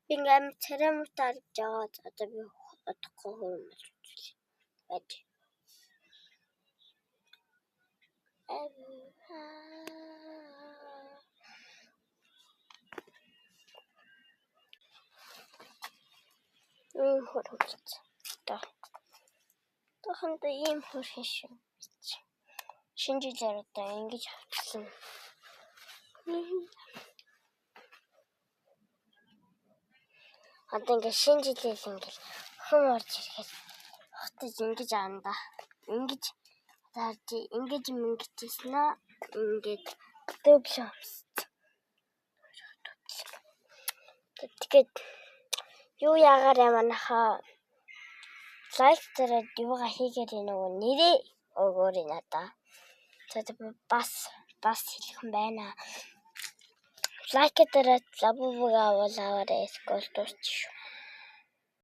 Би ингээм церемонитар жаад одоо би одохгүй хөрмөж үзлээ. Бач. Хөрмөж. Тохондоо ийм хөрхөн шин. Шинжилээр одоо ингэж авчихсан. Одоо ингэ шинжилээл ингээл хүм орж ирэхэд хотод ингэж аанда. Ингэж таарч ингэж мөнгөчснэ ингээд дэвшэмс. Тэгээд юу яагаар манайхаа лайк дээр юугаа хийгээд нөгөө нэрээ өгөөрэй надаа. Тэгээд бас хэлэх юм байна. Лайк дээр лабуга аваарай скол дурч.